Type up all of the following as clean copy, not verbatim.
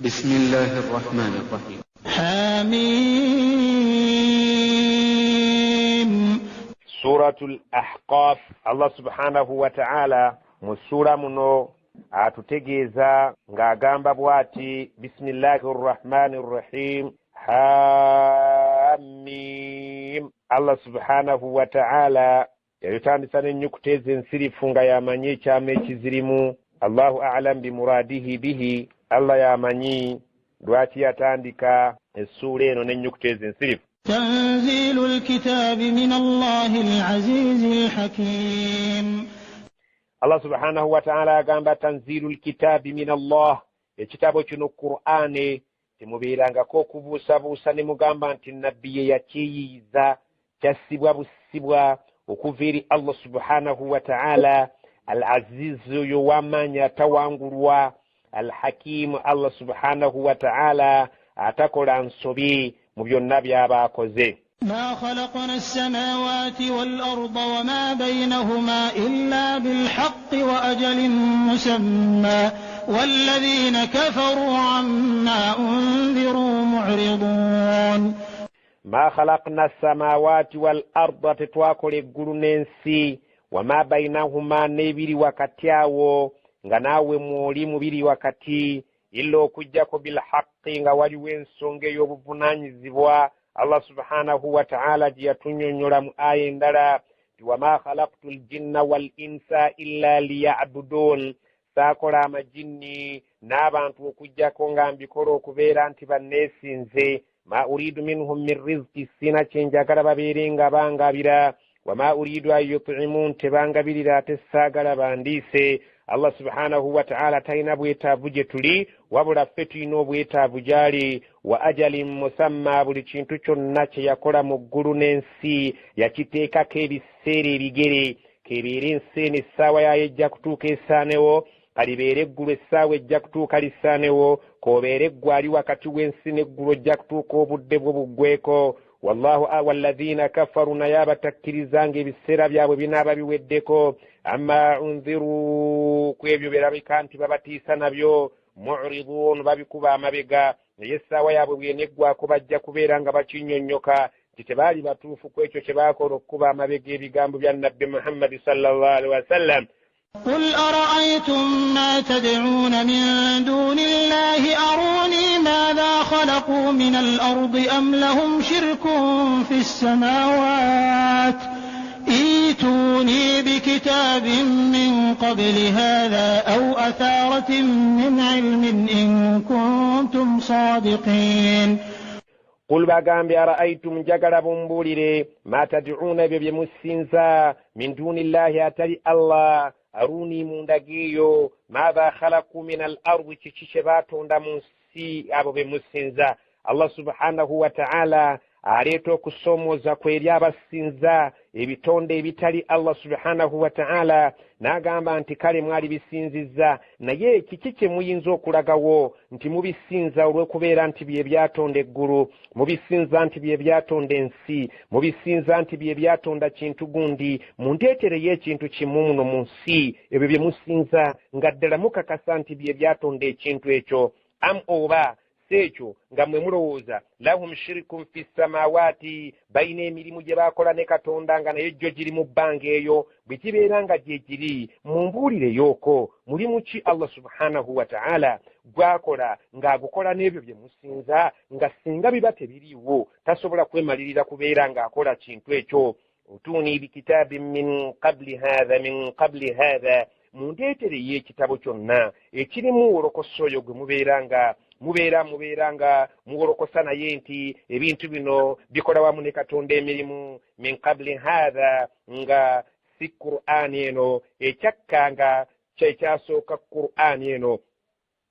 بسم الله الرحمن الرحيم. حميم. سورة الأحقاف. الله سبحانه وتعالى مسورة منو atutegeeza ng'agamba bw'ati bisimillahi rrahmani rrahim hamim. Allah subhanahu wa ta'ala yayitandisa n'ennyukuta ez'ensirifu nga yamanyi ekyama ekizirimu. Allahu a'lam bimuradihi bihi. Allah yamanyi lwaki yatandika essuula eno n'ennyukuta ez'ensirifu. تنزيل الكتاب من الله العزيز الحكيم. Allah subhanahu wa ta'ala agamba tanzilul kitabi min Allah. Ekitabo kino Qur'ane temubeerangako okubuusabuusa ne mugamba nti nabbi ye yakiyiiza kyassibwa busibwa okuva eri Allah subhanahu wa ta'ala al-aziz oyo w'amaanyi atawangulwa, al-hakim Allah subhanahu wa ta'ala atakola nsobi mu byonna by'aba akoze. ما خلقنا السماوات والأرض وما بينهما إلا بالحق وأجل مسمى والذين كفروا عما أنذروا معرضون. ما خلقنا السماوات والأرض تتواكل القرننسي وما بينهما نبيري وكتياو nganawe mwoli mubiri wakati illo kujjako bilhaqqi nga waliwo ensonga ey'obuvunanyizibwa. Allah subhanahu wa ta'ala jiyatunyonyola mu aya endala wama khalaqtu ljinna wal insa illa liya'budun. Saakola amajinni n'abantu okujjako nga mbikola okubeera nti banneesinze. Ma uridu minhum min rizqi, sina kyenjagala babeere nga bangabira. Wama uridu an yut'imun, tebangabirira ate saagala bandiise. Allah subhanahu wa ta'ala talina bwetaavu gye tuli wabula ffe tulina obwetaavu gy'ali. Wa ajalin musamma, buli kintu kyonna kye yakola mu ggulu n'ensi yakiteekako ebiseera ebigere. Kebeere ensi eno essaawa yayo ejja kutuuka esaanewo, kalibeere eggulu essaawa ejja kutuuka lisaanewo, koobeere eggwe ali wakati w'ensi n'eggulu ojja kutuuka obudde bwo buggweko. Wallahu walladhina kafaru, naye abatakkirizanga ebiseera byabwe binaaba biweddeko. Amma unziru, ku ebyo birabika nti babatiisa nabyo, mu'ridun, babikuba amabega. Naye essaawa yaabwe bweneggwako bajja kubeera nga bakinyonnyoka nti tebaali batuufu ku ekyo kye baakola okukuba amabega ebigambo bya nabbi Muhammad sallallahu alaihi wasallam. قل أرأيتم ما تدعون من دون الله أروني ماذا خلقوا من الأرض أم لهم شرك في السماوات ائتوني بكتاب من قبل هذا أو أثارة من علم إن كنتم صادقين. قل bagambe ara'aytum, njagala bumbulire ma tad'una bye musinza min dunillahi atali Allah. Aruni mundagiyo madha khalaqu min al-ardi, kiki kye batonda mu nsi abo be musinza. Allah subhanahu wa ta'ala aleeta okusomooza kweri abasinza ebitonde ebitali Allah subhanahu wa ta'ala, n'agamba nti kale mwali bisinzizza, naye kiki kye muyinza okulagawo nti mubisinza olw'okubeera nti bye byatonda eggulu, mubisinza nti bye byatonda ensi, mubisinza nti bye byatonda kintu gundi, munteetereyo ekintu kimu muno mu nsi ebyo bye musinza nga ddala mukakasa nti bye byatonda ekintu ekyo. Am oba sekyo nga mwe mulowooza lahum shirikun fi samawati, balina emirimu gye baakola ne Katonda nga naye jjo giri mu bbanga eyo, bwe kibeera nga gye giri mumbuulireyooko mulimu ki Allah subhanahu wa ta'ala gwakola ng'agukola n'ebyo bye musinza, nga singa biba tebiriiwo tasobola kwemalirira kubeera ng'akola kintu ekyo. Utuni bikitaabin min qabli hadha, mundeetereyo ekitabo kyonna ekirimu wolokosa oyo gwe mubeera nga muwolokosa naye nti ebintu bino bikola wamu ne Katonda emirimu. Min qabli hadha, nga si Qur'ani eno ekyakkanga kyekyasooka Qur'ani eno.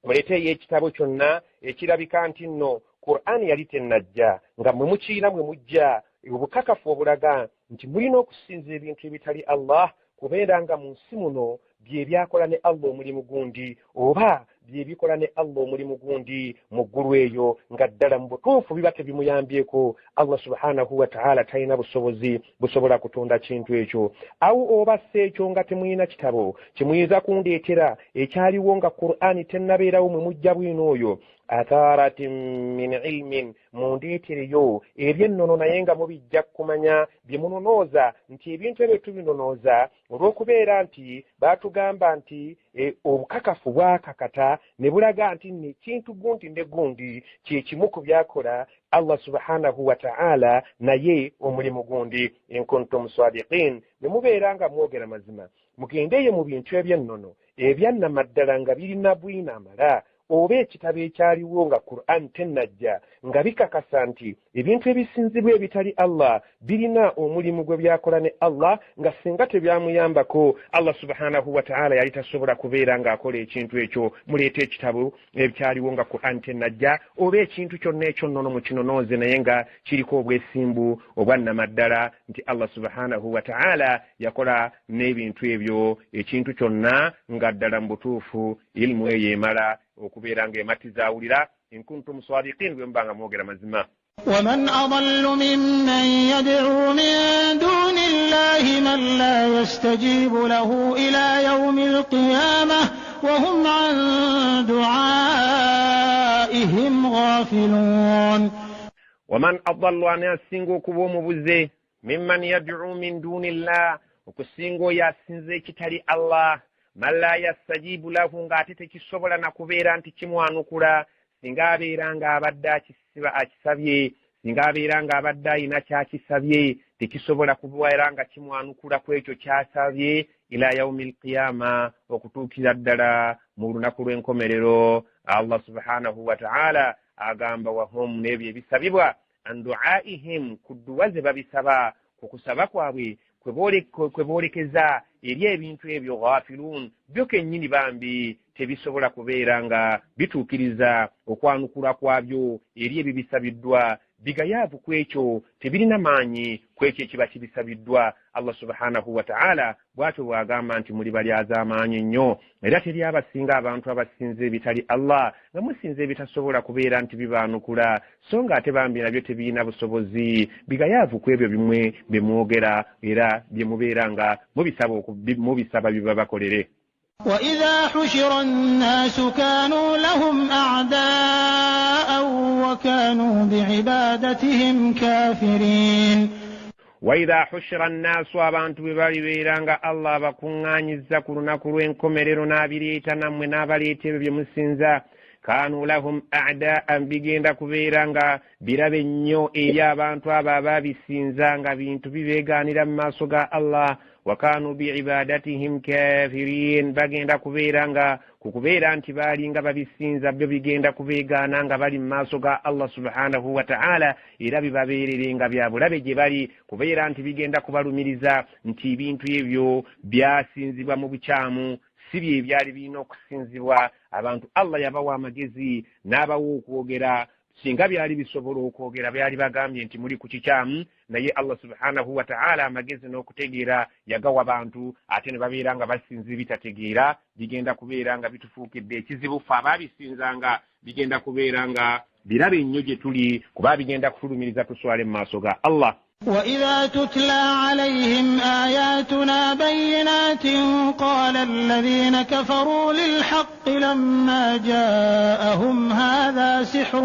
Muleeteyo ekitabo kyonna ekirabika nti nno Qur'ani yali tennajja, nga mwe mukiina mwe mujja obukakafu obulaga nti mulina okusinza ebintu ebitali Allah, kubeera nga mu nsi muno bye byakola ne Allah omulimu gundi, oba bye bikola ne Allah omulimu gundi mu ggulu eyo nga ddala mu butuufu biba tebimuyambyeko Allah subhanahu wa ta'ala talina busobozi busobola kutonda kintu ekyo. Awo oba ekyo nga temuyina kitabo kimuyinza kundeetera ekyaliwo nga Qur'ani tennabeerawo mwe mujja bwino oyo atharatin min ilmin mundeetereyo ebyennono naye nga mubijja kumanya bye munonooza nti ebintu ebyo tubinonooza olw'okubeera nti baatugamba nti obukakafu bwakakata ne bulaga nti nekintu gundi ne gundi kyekimu ku byakola Allah subhanahu wa ta'ala naye omulimu gundi in kuntum sadiqin ne mubeera nga mwogera mazima mugendeyo mu bintu ebyennono ebyannamaddala nga birina bwina amala oba ekitabo ekyaliwo nga Qur'an tennajja nga bikakasa nti ebintu ebisinzibwa ebitali Allah birina omulimu gwe byakola ne Allah nga singa tebyamuyambako Allah subhanahu wa ta'ala yali tasobola kubeera ng'akola ekintu ekyo. Muleeta ekitabo ekyaliwo nga Qur'an tennajja oba ekintu kyonna ekyonnono mu kinonooze naye nga kiriko obwesimbu obwannamaddala nti Allah subhanahu wa ta'ala yakola n'ebintu ebyo ekintu kyonna nga ddala mu butuufu ilmu eyo emala okubeera ng'ematizawulira in kuntum sadiqin bwe mubanga mwogera mazima. ومن أضل ممن يدعو من دون الله من لا يستجيب له إلى يوم القيامة وهم عن دعائهم غافلون. ومن أضل أن يسنغو كبوم بزي ممن يدعو من دون الله وكسنغو يسنزي كتالي الله من لا يستجيب له ng'ate kisobola na kubeera nti kimwanukula singa abeera ng'abadde akisabye singa abeera ng'abadde alina kyakisabye tekisobola kubeera nga kimwanukula ku ekyo kyasabye ila yaumil qiyama okutuukira ddala mu lunaku lw'enkomerero. Allah subhanahu wa ta'ala agamba wahum n'ebyo ebisabibwa an du'aihim ku dduwa ze babisaba ku kusaba kwabwe kwe boolekeza eri ebintu ebyo ghafilun byo kennyini bambi tebisobola kubeera nga bituukiriza okwanukula kwabyo eri ebyo bisabiddwa bigayaavu ku ekyo tebirina maanyi ku ekyo ekiba kibisabiddwa. Allah subhanahu wa ta'ala bw'atyo bw'agamba nti muli balyazaamaanyi nnyo era teri abasinga abantu abasinza ebitali Allah nga musinza ebitasobola kubeera nti bibaanukula so nga ate bambi nabyo tebirina busobozi bigayaavu ku ebyo bimwe bye mwogera era bye mubeera nga mubisaba biba bakolere. وإذا حشر الناس كانوا لهم أعداء وكانوا بعبادتهم كافرين. وإذا حشر الناس abantu bebalibeera nga Allah bakuŋŋaanyiza ku lunaku lw'enkomerero n'abireeta nammwe n'abaleeta ebyo bye musinza kanu lahum a'da'an bigenda kubeera nga birabe nnyo eri abantu abo ababisinza nga bintu bibeegaanira mu maaso ga Allah wakanu biibadatihim kafirin bagenda kubeera nga kukubeera nti baali nga babisinza byo bigenda kubeegaana nga bali mu maaso ga Allah subhanahu wa ta'ala era bibabeerere nga bya bulabe gye bali kubeera nti bigenda kubalumiriza nti ebintu ebyo byasinzibwa mu bukyamu si bye byali birina okusinzibwa. Abantu Allah yabawa amagezi n'abawa okwogera singa byali bisobola okwogera byali bagambye nti muli ku kikyamu naye Allah subhanahu wa ta'ala amagezi n'okutegeera yagawa abantu ate ne babeera nga basinzi bitategeera bigenda kubeera nga bitufuukidde ekizibu ffe abaabisinzanga bigenda kubeera nga birabe nnyo gye tuli kuba bigenda kufulumiriza tuswale mu maaso ga Allah. وإذا تتلى عليهم آياتنا بينات قال الذين كفروا للحق لما جاءهم هذا سحر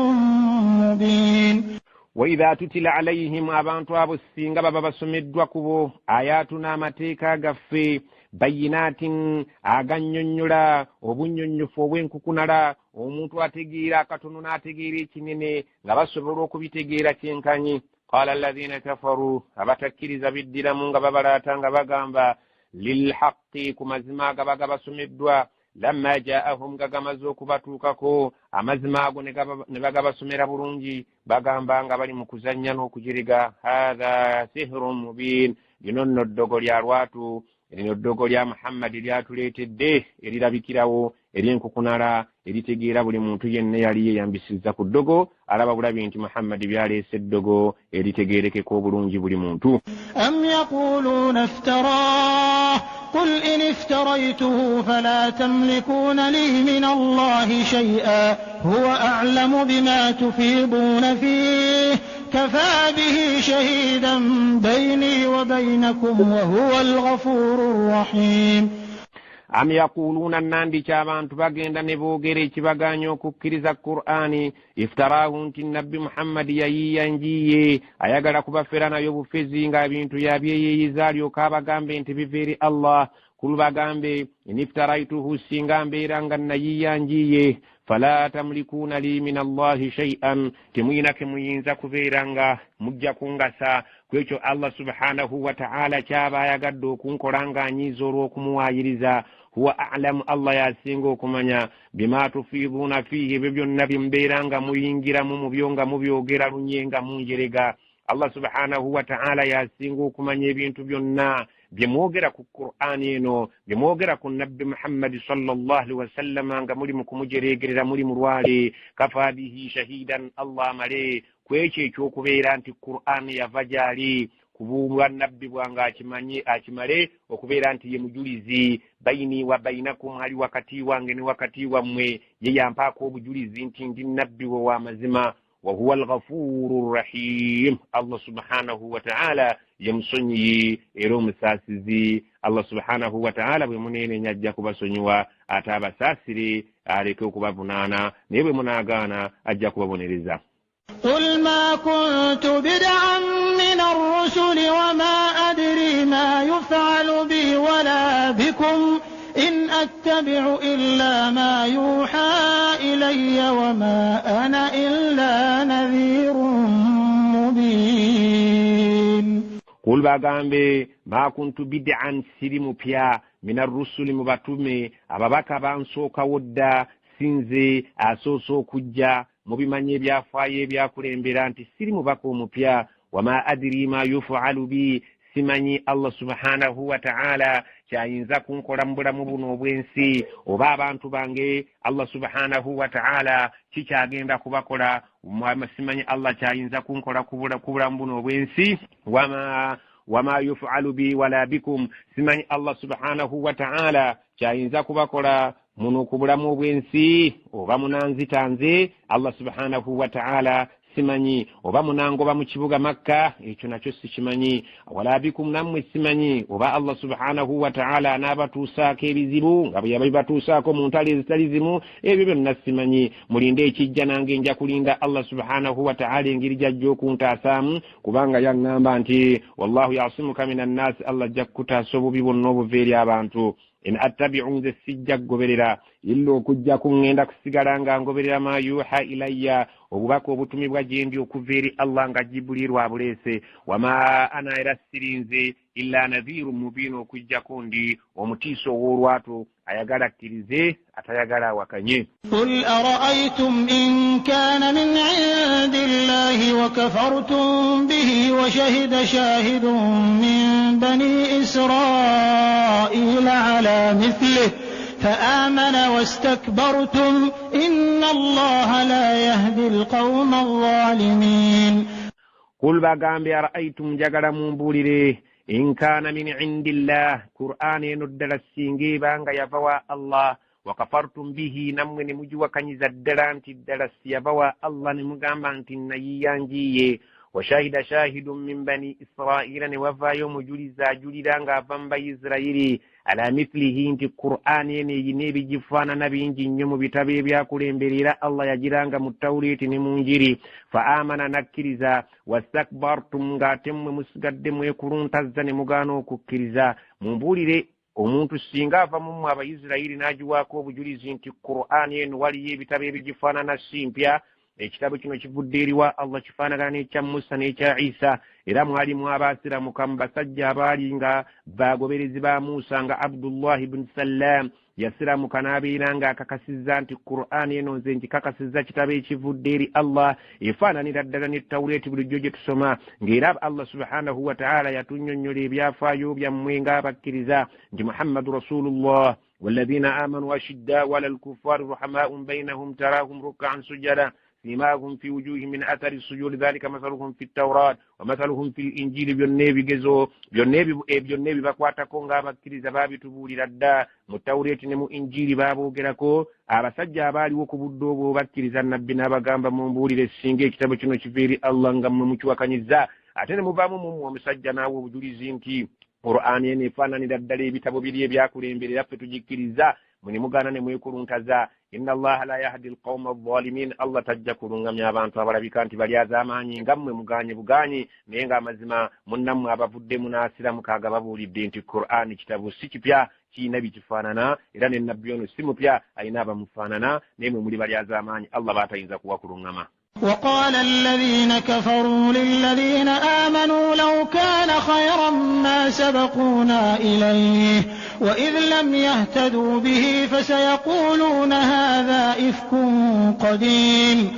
مبين. وإذا تتلى عليهم abantu abo singa baba basomeddwa kubo ayatuna amateeka gaffe bayinatin agannyonnyola obunnyonnyofu obw'enkukunala omuntu ategeera akatono n'ategeera ekinene nga basobola okubitegeera kyenkanyi. قال الذين كفروا abatakkiriza biddiramu nga babalaata nga bagamba lilhaqqi ku mazima agabaga basomedwa lamma jaahum gagamaze okubatuukako amazima ago ne bagabasomera bulungi bagamba nga bali mu kuzannya n'okujiriga hadha sihrun mubin lino nno ddogo lya lwatu lino ddogo lya Muhammadi lyatuleetedde erirabikirawo ery'enkukunala eritegeera buli muntu yenna yali yeyambisizza ku ddogo alaba bulabi nti Muhammadi byaleese eddogo eritegeerekeko obulungi buli muntu. am yaquluna iftarah قل إن افتريته فلا تملكون لي من الله شيئا هو أعلم بما تفيضون فيه كفى به شهيدا بيني وبينكم وهو الغفور الرحيم. am yaquluna nandi cy'abantu bagenda ne boogera ekibaganyo okukkiriza Qur'ani iftarahu nti nabbi Muhammad yayiyanjiye ayagala kubafera nayo bufezi nga ebintu yabyeyeyiza alyoka abagambe nti biveeri Allah kulubagambe iniftaraytuhu singa mbeera nga nayiyanjiye fala tamlikuna li min Allahi shay'an temuyina ke muyinza kubeera nga mujja kungasa kwekyo Allah subhanahu wa ta'ala kyaba ayagadde okunkola nga anyiza olw'okumuwaayiriza huwa a'lamu Allah yasinga okumanya bima tufiduna fihi ebyo byonna bimbeera nga muyingiramu mu byo nga mubyogera lunyenga munjerega Allah subhanahu wa ta'ala yasinga okumanya ebintu byonna byemwogera ku Qur'ani eno byemwogera ku nabbi Muhammad sallallahu alaihi wasallam nga muri mu kumujeregerera muri mulwale kafa bihi shahidan Allah male kwekyo ekyokubeera nti Qur'ani yava gyali kubulwa nabbi bwanga akimale okubeera nti ye mujulizi baini wa bainakum ali wakati wange ne wakati wammwe ye yampaako obujulizi nti ndi nabbi wa mazima wa huwa al-ghafurur rahim. Allah subhanahu wa ta'ala yamsonyi era omusasizi. Allah subhanahu wa ta'ala bwe munene nyajja kubasonyiwa ate abasasire aleke okubavunaana naye bwe munaagaana ajja kubabonereza. قل ما كنت بدعا من الرسل وما أدري ما يفعل بي ولا بكم إن أتبع إلا ما يوحى إلي وما أنا إلا نذير مبين. قل باgambe ما كنت بدعا سلم بيا من الرسل مبatume ababaka bansooka wodda sinze asooso kujja mubimanye ebyafaayo ebyakulembera nti siri mubaka omupya wama adiri ma yufalu bi simanyi Allah subhanahu wa ta'ala kyayinza kunkola mu bulamu buno obwensi oba abantu bange Allah subhanahu wa ta'ala kikyagenda kubakola simanyi Allah kyayinza kunkola ku bulamu buno obwensi wama yufalu bi wala bikum simanyi Allah subhanahu wa ta'ala kyayinza kubakola muno kubulamu obwensi oba munanzitanze Allah subhanahu wa ta'ala simanyi oba munangoba mu kibuga Makka ekyo nakyo sikimanyi wala bikum namwe simanyi oba Allah subhanahu wa ta'ala anabatuusaako ebizibu nga bwe yabibatuusaako mu ntalo ezitali zimu ebyo byonna simanyi mulinde ekijja nange nja kulinda Allah subhanahu wa ta'ala engeri gyajja okuntaasamu kubanga yaŋŋamba nti wallahu yasimuka minan nas Allah ajja kukutaasa obubi bwonna obuva eri abantu. In attabi'u nze sijja kugoberera illa okujja kuŋŋenda kusigala nga ngoberera ma yuha ilayya obubaka obutumibwa gye ndi okuva eri Allah nga Jibuliru abuleese wama ana era sirinze illa nadhiru mubin okujjako ndi omutiiso ow'olwatu ayagala akkirize atayagala awakanye. قل أرأيتم إن كان من عند الله وكفرتم به وشهد شاهد من بني إسرائيل على مثله فآمن واستكبرتم إن الله لا يهدي القوم الظالمين. قل باgambe أرأيتم جagala mumbulire إن كان من عند الله قرآن ندل السنجي بانغ يفوى الله وكفرتم به نمغني مجوى كنيز الدلان تدل السيفوى الله نمغامان تنييانجي وشاهد شاهد من بني إسرائيل وفا يوم جلزا جلدانغ فنبا إسرائيلي على مثله انت القرآن ينبي جفانا نبي انجي نمو بتابي بياكولين بريلا الله يجرانغ متوليت نمونجري فآمن نكرزا واستكبرتم غاتم مسقدم يكرون تزن مغانو ككرزا مبولي omuntu singa ava mu Abayisirayiri n'agiwaako obujulizi nti Qur'an eno waliyo ebitabo ebigifaanana simpya ekitabo kino kivudde eri wa Allah kifaanagana n'ekya Musa n'ekya Isa era mwalimu abaasiramuka mu basajja abaali nga bagoberezi ba Musa nga Abdullah ibn Salam yasiramuka n'abeera nga akakasizza nti Qur'an eno nze nkikakasizza kitabo ekivudde eri Allah efaananira ddala ne Tawreeti bulijjo gye tusoma ng'era Allah subhanahu wa ta'ala yatunnyonnyola ebyafaayo byammwe ng'abakkiriza nti Muhammadu Rasulullah والذين آمنوا أشداء على الكفار رحماء بينهم تراهم ركعا سجدا سيماهم في وجوههم من أثر السجود ذلك مثلهم في التوراة ومثلهم في الإنجيل byonnebi gezo byonnebi bakwatako ng'abakkiriza baabitubuulira dda mu tawureti ne mu injiri baaboogerako abasajja abaaliwo ku budde obwo bakkiriza nabbi n'abagamba mumbuulire singa ekitabo kino kiva eri Allah nga mmwe mukiwakanyiza ate ne muvaamu mumwe omusajja naawe obujulizi nti Qur'ani eno efaananira ddala ebitabo biri ebyakulemberera ffe tugikkiriza mwe mugaana ne mwekuluntaza inna allaha la yahdi alqawma adh-dhalimin Allah tajja kulungamya abantu abalabika nti bali az'amaanyi nga mmwe muganye buganyi naye ng'amazima munnammwe abavudde munaasira mukaaga babuulidde nti Qur'ani kitabu si kipya kiina bikifaanana era ne nabbi ono si mupya ayina abamufaanana naye mwe muli bali az'amaanyi Allah baatayinza kuwa kulungama. وقال الذين كفروا للذين آمنوا لو كان خيرا ما سبقونا إليه وإذ لم يهتدوا به فسيقولون هذا إفك قديم.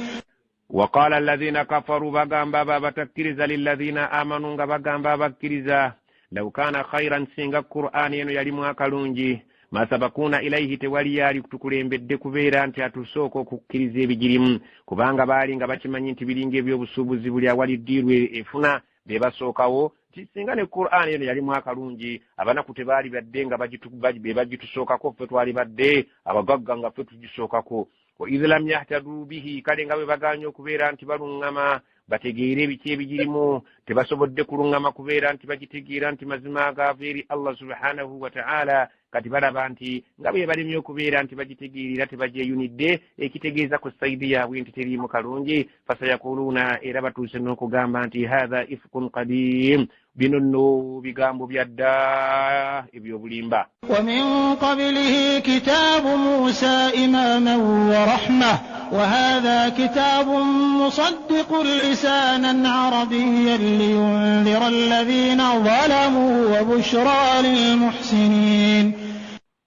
وقال الذين كفروا بغامبا بتكرز للذين آمنوا بغامبا بكرزا لو كان خيرا سنغ القرآن يلموا akalungi masabakuna ilaihi tewali yali kutukulembedde kubeera nti atusooka okukkiriza ebigirimu kubanga baali nga bakimanyi nti biringa ebyobusuubuzi buli awaliddirwe efuna be basookawo singa ne Qur'ani eno yalimu akalungi abanaku tebaali badde nga be bagitusookako ffe twali badde abagagga nga ffe tugisookako wa idh lam yahtadu bihi kale nga bwe baganya okubeera nti baluŋŋama bategeere ebiki ebigirimu tebasobodde kuluŋŋama kubeera nti bagitegeera nti mazima agaava eri Allah subhanahu wa ta'ala kati balaba nti nga bwe balemye okubeera nti bagitegeerera tebagyeyunidde ekitegeeza ku sayidi yaabwe nti teriimu kalungi fasayakuluuna era batuuse n'okugamba nti hatha ifkun qadim bino nno bigambo byadda ebyobulimba. ومن قبله كتاب موسى إماما ورحمة وهذا كتاب مصدق لسانا عربيا لينذر الذين ظلموا وبشرى للمحسنين.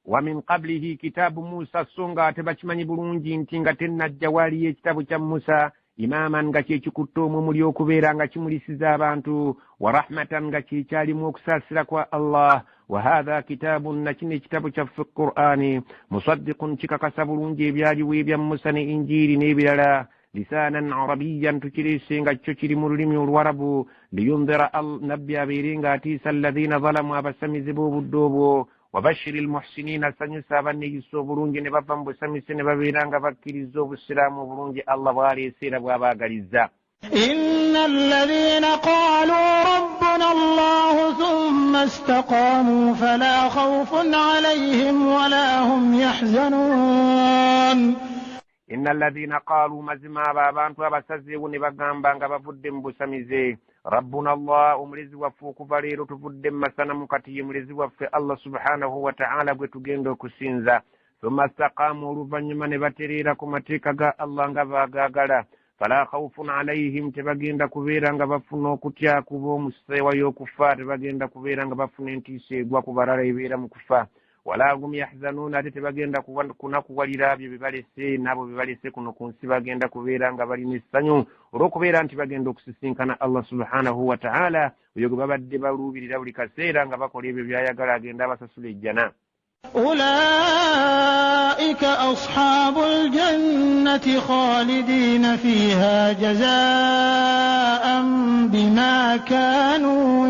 ومن قبله كتاب موسى سونغا تبachmanyi bulungi nti nga tennajja waliyo ekitabo kya Musa imaman nga kyekikutte omumuli okubeera nga kimulisiza abantu wa rahmatan nga kyekyalimu okusaasira kwa Allah wa hadha kitabun na kino ekitabo kyaffe Qur'ani musaddiqun kikakasa bulungi ebyaliwo ebya Musa ne Injiri n'ebirala lisanan arabiyan tukireese nga kyo kiri mu lulimi olwarabu liyundira nabbi abeere nga atiisa alladhina zalamu abasamize b'obudde obwo wabashiri almuhsinina sanyusa abaneeyisa obulungi ne bava mu busamise ne babeera nga bakkiriza obusiraamu obulungi Allah bw'aleeseera bw'abaagaliza. إن الذين قالوا ربنا الله ثم استقاموا فلا خوف عليهم ولا هم يحزنون. إن الذين قالوا مزما بابانtu abasazeewo ne bagamba nga bavudde mu busamize rabbuna Allah omulezi waffe okuva leero tuvudde mu masanamu kati ye mulezi waffe Allah subhanahu wa ta'ala gwe tugenda okusinza thumma istaqaamu oluvannyuma ne batereera ku mateeka ga Allah nga baagaagala fala khawfun alayhim tebagenda kubeera nga bafuna okutya kuba omuseewa y'okufa tebagenda kubeera nga bafuna entiisa egwa ku balala ebeera mu kufa wala hum yahzanuuna ate tebagenda kunakuwalira byo bebalese nabo bebalese kuno ku nsi bagenda kubeera nga balina essanyu olw'okubeera nti bagenda okusisinkana Allah subhanahu wa ta'ala oyo gwe babadde baluubirira buli kaseera nga bakola ebyo byayagala agenda abasasula ejjana. أولئك أصحاب الجنة خالدين فيها جزاء بما كانوا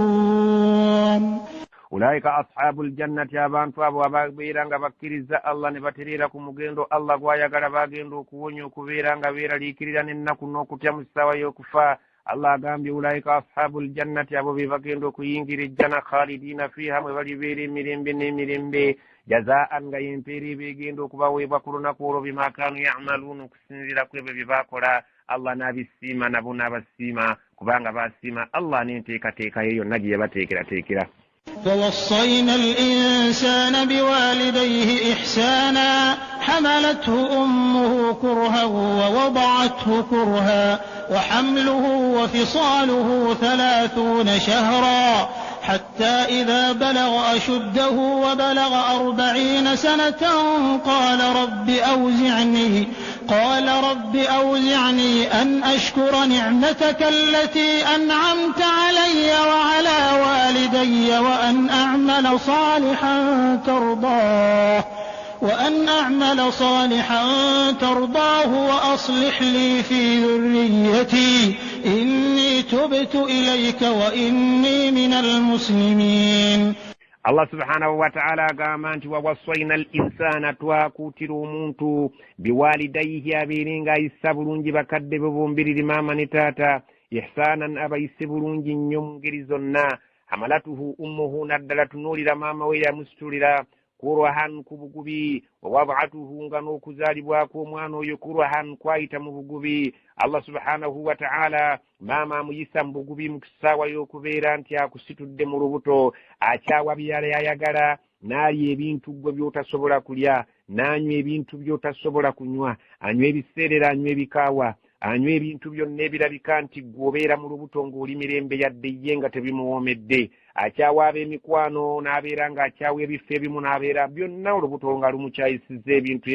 يعملون. أولئك أصحاب الجنة abantu abo ababeera nga bakkiriza Allah ne batereera ku mugendo Allah gw'ayagala bagenda okuwonya okubeera nga beeraliikirira n'ennaku n'okutya mu ssaawa y'okufa. Allah agambye ulaika ashabul jannati abo be bagenda okuyingira ejjana khalidina fiha mwe balibeera emirembe n'emirembe jazaan nga yempeera begenda okubaweebwa ku lunaku olwo bima kaanu ya'maluuna okusinziira ku ebyo bye baakola Allah n'abisiima nabo n'abasiima kubanga basiima Allah n'enteekateeka ye yonna gye yabateekerateekera. ووصينا الإنسان بوالديه إحسانا حملته أمه كرها ووضعته كرها وحمله وفصاله 30 شهرا حتى إذا بلغ أشده وبلغ 40 سنة قال رب أوزعني أن أشكر نعمتك التي أنعمت علي وعلى والدي وأن أعمل صالحا ترضاه وأن أعمل صالحا ترضاه وأصلح لي في ذريتي إني تبت إليك وإني من المسلمين. Allah subhanahu wa ta'ala agamba nti wawassaina al-insana twakutira omuntu biwalidayhi abeerenga ayisa bulungi bakadde be bombiriri maama ne taata ihsanan abayise bulungi nnyo mu ngeri zonna hamalatuhu ummuhu naddala tunuulira maama we yamusitulira kurwahan ku bugubi wawadatuhu nga n'okuzaalibwako omwana oyo kurwahan kwayita mu bugubi. Allah subhanahu wa ta'ala maama amuyisa mu bugubi mu kisaawa y'okubeera nti akusitudde mu lubuto akyawa byala yayagala n'alya ebintu gwe by'otasobola kulya n'anywa ebintu by'otasobola kunywa anywa ebiseerera anywa ebikaawa anywa ebintu byonna ebirabika nti gweobeera mu lubuto ng'oli mirembe yadde ye nga tebimuwoomedde akyawa ab'emikwano n'abeera ng'akyawa ebifo ebimu n'abeera byonna olubuto nga lumukyayisiza ebintu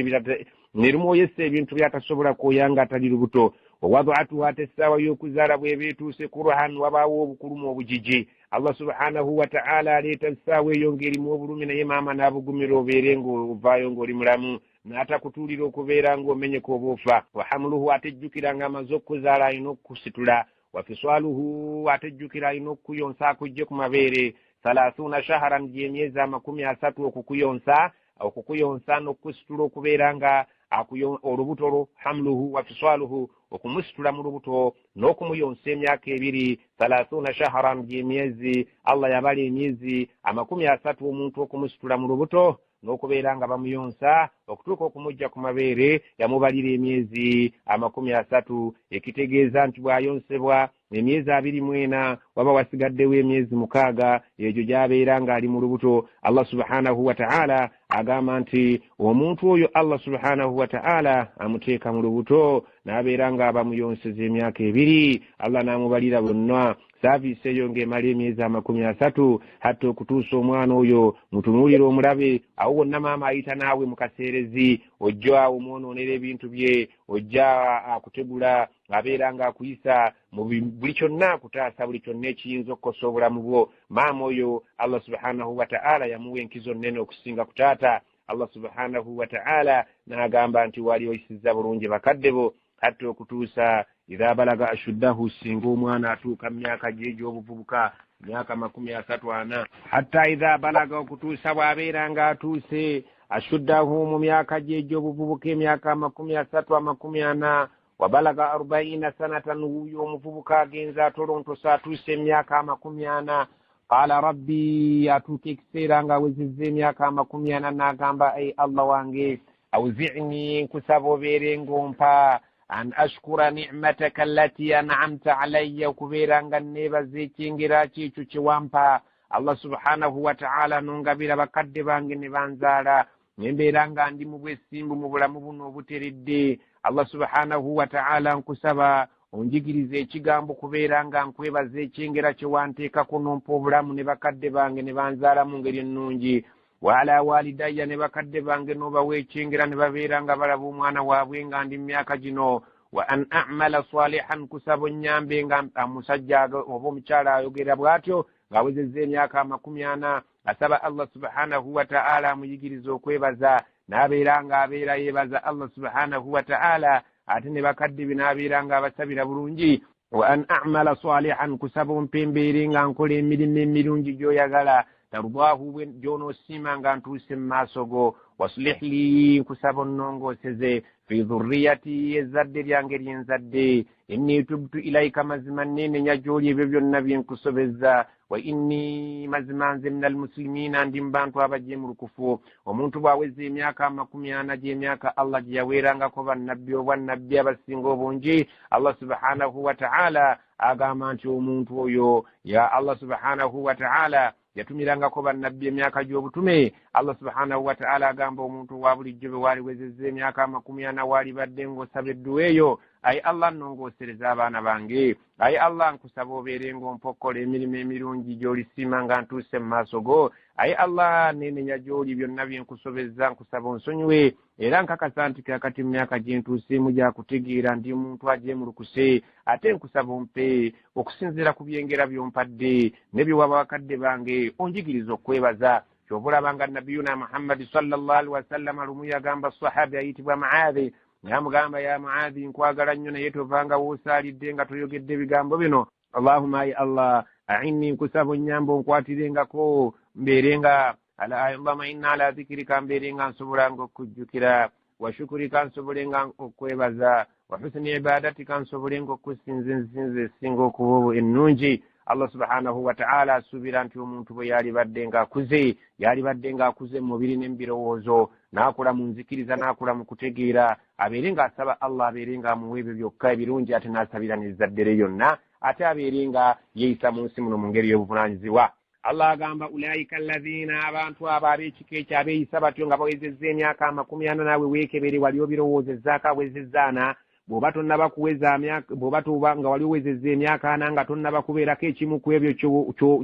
ne lumwoyesa ebintu by'atasobola kwoyanga atali lubuto. Wawadatuha ate essaawa y'okuzaala bw'eba etuuse kurwahan wabaawo obukulumu obujiji. Allah subhanahu wa ta'ala aleeta essaawa eyo ng'erimu obulumi naye maama n'abugumira obeere ng'ovaayo ng'oli mulamu n'atakutuulira okubeera ng'omenyeka oba ofa. Wahamuluhu atejjukira ng'amaze okuzaala alina okusitula. Wafiswaluhu atejjukira alina okukuyonsa akujje ku mabeere 30 shaharan gy'emyezi 30 okukuyonsa n'okusitula okubeera nga olubuto lwo hamluhu wafiswaluhu okumusitula mu lubuto n'okumuyonsa emyaka 2 30 shaharan gy'emyezi Allah yabala emyezi 30 omuntu okumusitula mu lubuto n'okubeera nga bamuyonsa okutuuka okumujja ku mabeere yamubalira emyezi 30 ekitegeeza nti bw'ayonsebwa emyezi 24 waba wasigaddewo emyezi 6 egyo gy'abeera ng'ali mu lubuto. Allah subhanahu wa ta'ala agamba nti omuntu oyo Allah subhanahu wa ta'ala amuteeka mu lubuto n'abeera ng'abamuyonseza emyaka 2 Allah n'amubalira bonna saavisi eyo ng'emala emyezi 30 hatta okutuusa omwana oyo mutunuulire omulabe awo wonna maama ayita naawe mu kaseerezi ojja omwonoonera ebintu bye ojja akutegula abeera ng'akuyisa mu buli kyonna akutaasa buli kyonna ekiyinza okukosa obulamu bwo. Maama oyo Allah subhanahu wa ta'ala yamuwa enkizo nnene okusinga ku taata. Allah subhanahu wa ta'ala n'agamba nti wali oyisizza bulungi bakadde bo hatta okutuusa idha balaga ashuddahu singa omwana atuuka mu myaka gye egy'obuvubuka myaka 34 hatta idha balaga okutuusa bw'abeera ng'atuuse ashuddahu mu myaka gye egy'obuvubuka emyaka 30-40 wabalaga 40 sanatan uyo omuvubuka agenza atolontosa atuuse emyaka 40 qala rabbi atuuka ekiseera ng'awezezza emyaka 40 n'agamba ay Allah wange awzi'ni nkusaba obeere ng'ompa an ashkura ni'mataka allati an'amta alayya okubeera nga neebaza ekyengera kyekyo kye wampa. Allah subhanahu wa ta'ala nongabira bakadde bange ne banzaala nembeera nga ndi mu bwesimbu mu bulamu buno obuteredde. Allah subhanahu wa ta'ala nkusaba onjigirize ekigambo kubeera nga nkwebaza ekyengera kye wanteekako nompa obulamu ne bakadde bange ne banzaala mu ngeri ennungi. Wala walidayya ne bakadde bange n'obawa ekyengera ne babeera nga balaba omwana waabwe nga ndi myaka gino. Wa an a'mala salihan kusaba onnyambe nga omusajja oba omukyala ayogera bw'atyo ng'awezezza emyaka 40 asaba Allah subhanahu wa ta'ala amuyigiriza okwebaza n'abeera ng'abeera yeebaza Allah subhanahu wa ta'ala ate ne bakadde be n'abeera ng'abasabira bulungi. Wa an a'mala salihan kusaba ompembeere nga nkola emirimu emirungi gy'oyagala tardahu gy'onoosiima nga ntuuse mu maaso go. Waslih li nkusaba onnongooseze fi dhurriyati ezzadde lyange lyenzadde. Inni tubtu ilayka mazima nneenenya gy'oli ebyo byonna bye nkusobezza. Wa inni mazima nze minal muslimiina ndi mu bantu abajeemulukufu. Omuntu bw'aweza emyaka 40 gy'emyaka Allah gye yaweerangako bannabbi obwannabbi abasinga obungi Allah subhanahu wa ta'ala agamba nti omuntu oyo ya Allah subhanahu wa ta'ala yatumirangako bannabbi emyaka gy'obutume. Allah subhanahu wa ta'ala agamba omuntu wa bulijjo bwe waliwezezza emyaka 40 wali badde ng'osaba edduwa eyo ayi Allah nnongoosereza abaana bange. Ayi Allah nkusaba obeere ng'ompokkola emirimu emirungi gy'olisiima nga ntuuse mu maaso go. Ayi Allah neenenya gy'oli byonna bye nkusobezza nkusaba onsonyiwe era nkakasa nti kakati mu myaka gye ntuuseemu gyakutegeera ndi omuntu ajeemulukuse ate nkusaba ompe okusinziira ku byengera by'ompadde ne bye waba bakadde bange onjigiriza okwebaza kyobulabanga nabiyuna Muhammad sallallahu alaihi wasallam lumu yagamba sahabi ayitibwa Muadhi yamugamba ya Muadhi nkwagala nnyo naye tovanga woosalidde nga toyogedde ebigambo bino Allahumma ay Allah a'inni nkusaba nnyambo nkwatiringako mbeerenga Allahumma inna ala dhikrika mbeerenga nsobolanga okujjukira wa shukurika nsobolenga okwebaza wa husni ibadatika nsobolenga okusinze singa okuba ennungi Allah subhanahu wa ta'ala asubira nti omuntu bwe yali badde nga akuze mu mubiri n'embirowoozo n'akula mu nzikiriza n'akula mu kutegeera abeerenga asaba Allah abeerenga amuwa ebyo byokka ebirungi ate n'asabira n'ezzadde lyonna ate abeerenga yeeyisa mu nsi muno mu ngeri y'obuvunaanyizibwa Allah agamba ulaika alladhina abantu abo ab'ekika ekyo abeeyisa batyo nga bawezezza emyaka 40 naawe weekebere wali obirowoozezzaako awezezzaana bw'oba tonnaba kuweza bw'oba tuba nga wali owezezza emyaka 4 nga tonnaba kubeerako ekimu ku ebyo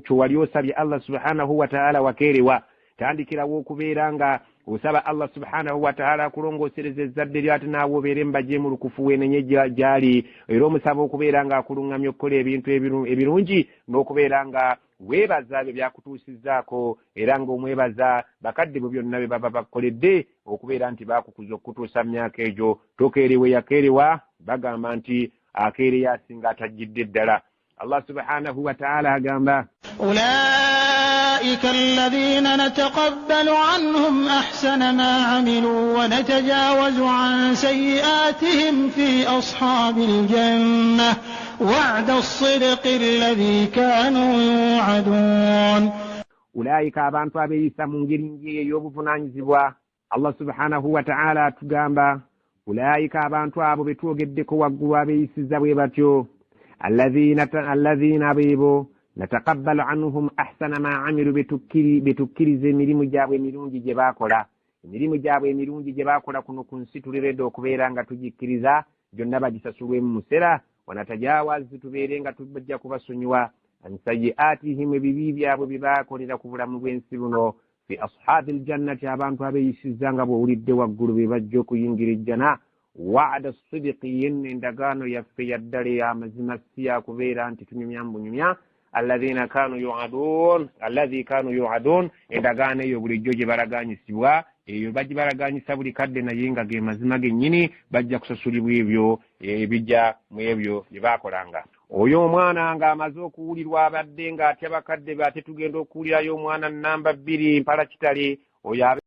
kyo wali osabye Allah subhanahu wa ta'ala wakeerewa tandikirawo okubeera nga osaba Allah subhanahu wa ta'ala akulongoosereza ezzadde lyo ate naawe obeere mbaje mu lukufu weenenye gyali era omusaba okubeera nga akulungamya okukola ebintu ebirungi n'okubeera nga weebaza ebyo byakutuusizzaako era ng'omwebaza bakadde bo byonna bye baba bakoledde okubeera nti baakukuza okutuusa mu myaka egyo tokeerewe yakeerewa bagamba nti akeereye asinga atajjidde ddala Allah subhanahu wa ta'ala agamba أولئك الذين نتقبل عنهم أحسن ما عملوا ونتجاوز عن سيئاتهم في أصحاب الجنة وعد الصدق الذي كانوا يوعدون أولئك abantu abeeyisa mu ngeri ey'obuvunaanyizibwa Allah subhanahu wa ta'ala atugamba أولئك abantu abo betwogeddeko waggulu abeeyisiza bwe batyo الذين abeebo nataqabbal anhum ahsana ma amilu betukkiriza emirimu gyabwe emirungi gye baakola emirimu gyabwe emirungi gye baakola kuno ku nsi tuleredde okubeera nga tugikkiriza gyonna bagisasulwemu musera wanatajawazi tubeere nga tubajja kubasonyiwa ansayiatihim ebibi byabwe bye baakolera ku bulamu bw'ensi buno fi ashaabil jannati abantu abeeyisizza nga bw'owulidde waggulu be bajja okuyingira ejjana wa'ada sidiqi yenna endagaano yaffe yaddala ey'amazima si yakubeera nti tunyumya mbunyumya alladhi kanu yu'adun endagaano eyo bulijjo gye balaganyisibwa eyo bagibalaganyisa buli kadde naye nga ge mazima gennyini bajja kusasulibwa ebyo ebijja mu ebyo bye baakolanga oyo omwana ng'amaze okuwulirwa abadde ng'atya bakadde be ate tugenda okuwulirayo omwana namba 2 mpala kitale oyo